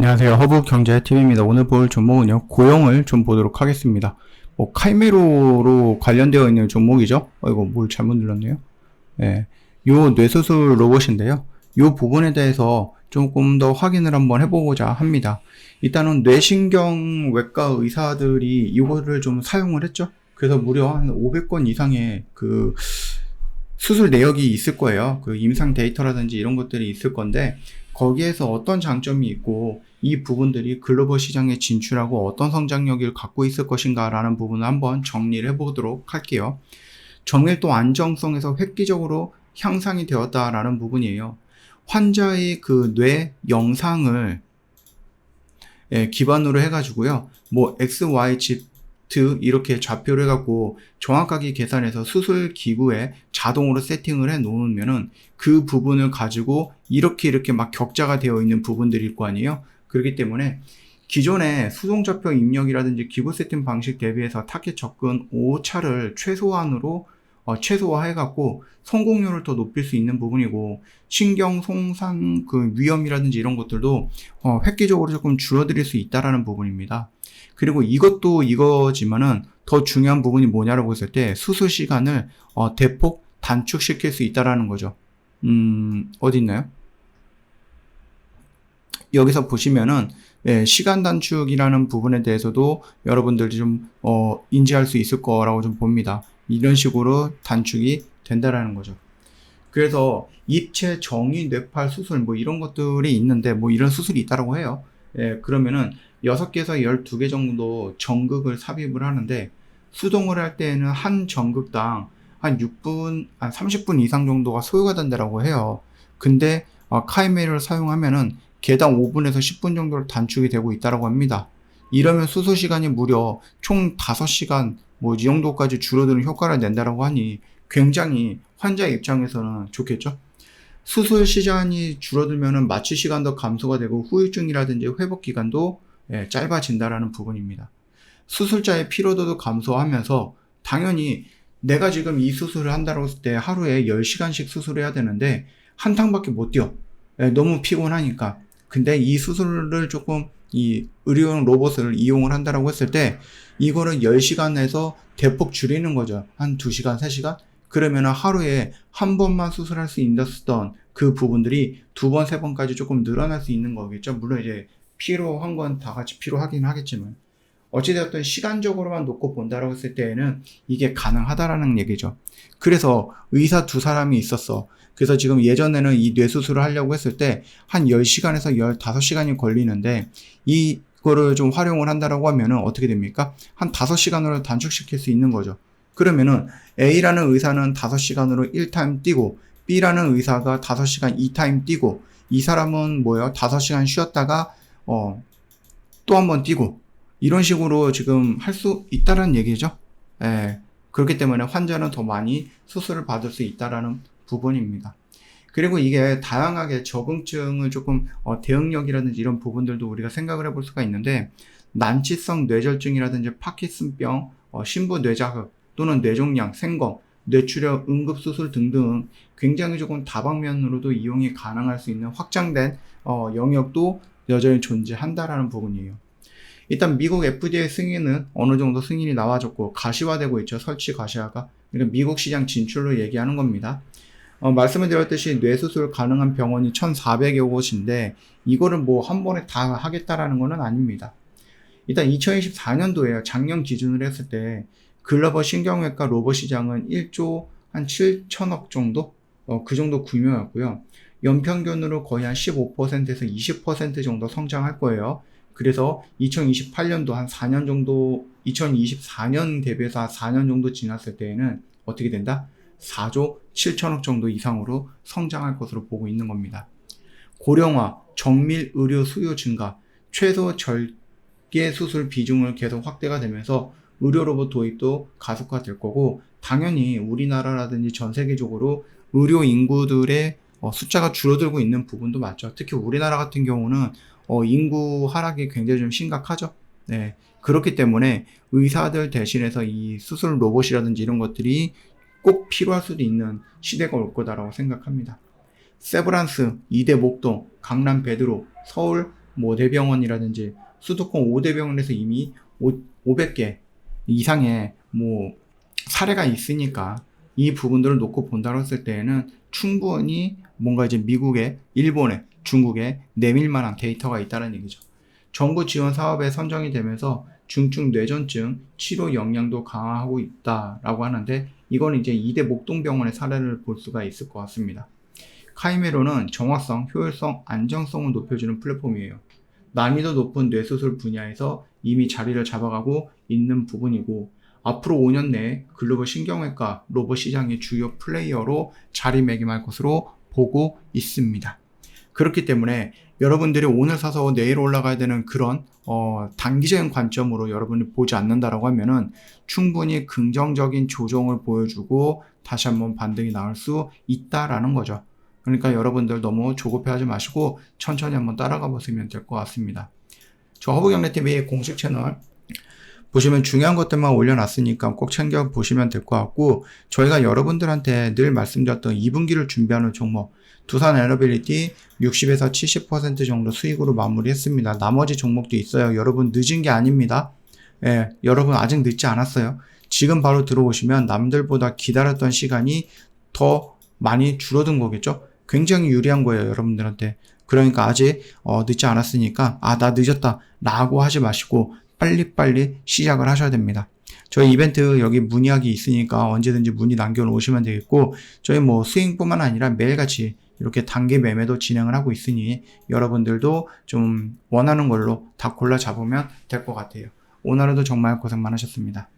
안녕하세요. 허브경제TV입니다. 오늘 볼 종목은요, 고용을 좀 보도록 하겠습니다. 카이메로로 관련되어 있는 종목이죠. 이거 뭘 잘못 눌렀네요. 예, 요 뇌수술 로봇인데요. 요 부분에 대해서 조금 더 확인을 한번 해보고자 합니다. 일단은 뇌신경외과 의사들이 이거를 좀 사용을 했죠. 그래서 무려 한 500건 이상의 그 수술 내역이 있을 거예요. 그 임상 데이터라든지 이런 것들이 있을 건데, 거기에서 어떤 장점이 있고 이 부분들이 글로벌 시장에 진출하고 어떤 성장력을 갖고 있을 것인가 라는 부분을 한번 정리를 해보도록 할게요. 정밀도 안정성에서 획기적으로 향상이 되었다라는 부분이에요. 환자의 그 뇌 영상을 기반으로 해가지고요, XY 칩 이렇게 좌표를 해갖고 정확하게 계산해서 수술 기구에 자동으로 세팅을 해 놓으면은 그 부분을 가지고 이렇게 막 격자가 되어 있는 부분들일 거 아니에요. 그렇기 때문에 기존의 수동좌표 입력이라든지 기구 세팅 방식 대비해서 타겟 접근 오차를 최소화해갖고 성공률을 더 높일 수 있는 부분이고, 신경 손상 그 위험이라든지 이런 것들도 획기적으로 조금 줄어들 수 있다라는 부분입니다. 그리고 이것도 이거지만은 더 중요한 부분이 뭐냐라고 했을 때 수술 시간을 대폭 단축시킬 수 있다라는 거죠. 어디 있나요? 여기서 보시면은 시간 단축이라는 부분에 대해서도 여러분들이 좀 인지할 수 있을 거라고 좀 봅니다. 이런 식으로 단축이 된다라는 거죠. 그래서 입체 정의 뇌팔 수술 이런 것들이 있는데 이런 수술이 있다라고 해요. 그러면은 6개에서 12개 정도 전극을 삽입을 하는데, 수동을 할 때에는 한 전극당 한 30분 이상 정도가 소요가 된다라고 해요. 근데 카이메를 사용하면은 개당 5분에서 10분 정도로 단축이 되고 있다라고 합니다. 이러면 수술 시간이 무려 총 5시간 이 정도까지 줄어드는 효과를 낸다라고 하니 굉장히 환자 입장에서는 좋겠죠. 수술 시간이 줄어들면은 마취 시간도 감소가 되고 후유증이라든지 회복 기간도 짧아진다라는 부분입니다. 수술자의 피로도도 감소하면서, 당연히 내가 지금 이 수술을 한다고 했을 때 하루에 10시간씩 수술해야 되는데 한 탕밖에 못 뛰어. 너무 피곤하니까. 근데 이 수술을 조금 이 의료용 로봇을 이용을 한다라고 했을 때 이거를 10시간에서 대폭 줄이는 거죠. 한 2시간, 3시간? 그러면 하루에 한 번만 수술할 수 있었던 그 부분들이 2번, 3번까지 조금 늘어날 수 있는 거겠죠. 물론 이제 필요한 건 다 같이 필요하긴 하겠지만, 어찌되었든 시간적으로만 놓고 본다라고 했을 때에는 이게 가능하다라는 얘기죠. 그래서 의사 2사람이 있었어. 그래서 지금 예전에는 이 뇌수술을 하려고 했을 때 한 10시간에서 15시간이 걸리는데, 이거를 좀 활용을 한다라고 하면은 어떻게 됩니까? 한 5시간으로 단축시킬 수 있는 거죠. 그러면은 A라는 의사는 5시간으로 1타임 뛰고, B라는 의사가 5시간 2타임 뛰고, 이 사람은 5시간 쉬었다가 또 한 번 뛰고, 이런 식으로 지금 할 수 있다라는 얘기죠. 그렇기 때문에 환자는 더 많이 수술을 받을 수 있다라는 부분입니다. 그리고 이게 다양하게 적응증을 조금 대응력이라든지 이런 부분들도 우리가 생각을 해볼 수가 있는데, 난치성 뇌졸중이라든지 파킨슨병, 신부 뇌자극 또는 뇌종양, 생검, 뇌출혈, 응급수술 등등 굉장히 조금 다방면으로도 이용이 가능할 수 있는 확장된 영역도 여전히 존재한다라는 부분이에요. 일단 미국 FDA 승인은 어느 정도 승인이 나와줬고 가시화되고 있죠. 설치 가시화가. 그러니까 미국 시장 진출로 얘기하는 겁니다. 말씀을 드렸듯이 뇌수술 가능한 병원이 1,400여 곳인데 이거를 한 번에 다 하겠다라는 거는 아닙니다. 일단 2024년도에요. 작년 기준으로 했을 때 글로벌 신경외과 로봇 시장은 1조 한 7천억 정도? 그 정도 규모였고요. 연평균으로 거의 한 15%에서 20% 정도 성장할 거예요. 그래서 2028년도 한 4년 정도, 2024년 대비해서 한 4년 정도 지났을 때에는 어떻게 된다? 4조 7천억 정도 이상으로 성장할 것으로 보고 있는 겁니다. 고령화, 정밀 의료 수요 증가, 최소 절개 수술 비중을 계속 확대가 되면서 의료 로봇 도입도 가속화될 거고, 당연히 우리나라라든지 전 세계적으로 의료 인구들의 숫자가 줄어들고 있는 부분도 맞죠. 특히 우리나라 같은 경우는 인구 하락이 굉장히 좀 심각하죠. 그렇기 때문에 의사들 대신해서 이 수술 로봇이라든지 이런 것들이 꼭 필요할 수도 있는 시대가 올 거다라고 생각합니다. 세브란스, 이대 목동, 강남 베드로, 서울 뭐 4병원이라든지 수도권 5대 병원에서 이미 500개 이상의 뭐 사례가 있으니까 이 부분들을 놓고 본다고 했을 때에는 충분히 뭔가 이제 미국에, 일본에, 중국에 내밀 만한 데이터가 있다는 얘기죠. 정부 지원 사업에 선정이 되면서 중증 뇌전증 치료 역량도 강화하고 있다라고 하는데, 이건 이제 2대 목동병원의 사례를 볼 수가 있을 것 같습니다. 카이메로는 정확성, 효율성, 안정성을 높여주는 플랫폼이에요. 난이도 높은 뇌수술 분야에서 이미 자리를 잡아가고 있는 부분이고, 앞으로 5년 내에 글로벌 신경외과 로봇 시장의 주요 플레이어로 자리매김할 것으로 보고 있습니다. 그렇기 때문에 여러분들이 오늘 사서 내일 올라가야 되는 그런 단기적인 관점으로 여러분이 보지 않는다라고 하면은 충분히 긍정적인 조정을 보여주고 다시 한번 반등이 나올 수 있다라는 거죠. 그러니까 여러분들 너무 조급해하지 마시고 천천히 한번 따라가 보시면 될 것 같습니다. 저 허브경제TV의 공식 채널 보시면 중요한 것들만 올려놨으니까 꼭 챙겨 보시면 될 것 같고, 저희가 여러분들한테 늘 말씀드렸던 2분기를 준비하는 종목 두산 에너빌리티 60에서 70% 정도 수익으로 마무리했습니다. 나머지 종목도 있어요. 여러분 늦은 게 아닙니다. 예, 여러분 아직 늦지 않았어요. 지금 바로 들어오시면 남들보다 기다렸던 시간이 더 많이 줄어든 거겠죠. 굉장히 유리한 거예요, 여러분들한테. 그러니까 아직 늦지 않았으니까 나 늦었다 라고 하지 마시고 빨리빨리 시작을 하셔야 됩니다. 저희 이벤트 여기 문의하기 있으니까 언제든지 문의 남겨놓으시면 되겠고, 저희 뭐 스윙뿐만 아니라 매일같이 이렇게 단기 매매도 진행을 하고 있으니 여러분들도 좀 원하는 걸로 다 골라 잡으면 될 것 같아요. 오늘도 정말 고생 많으셨습니다.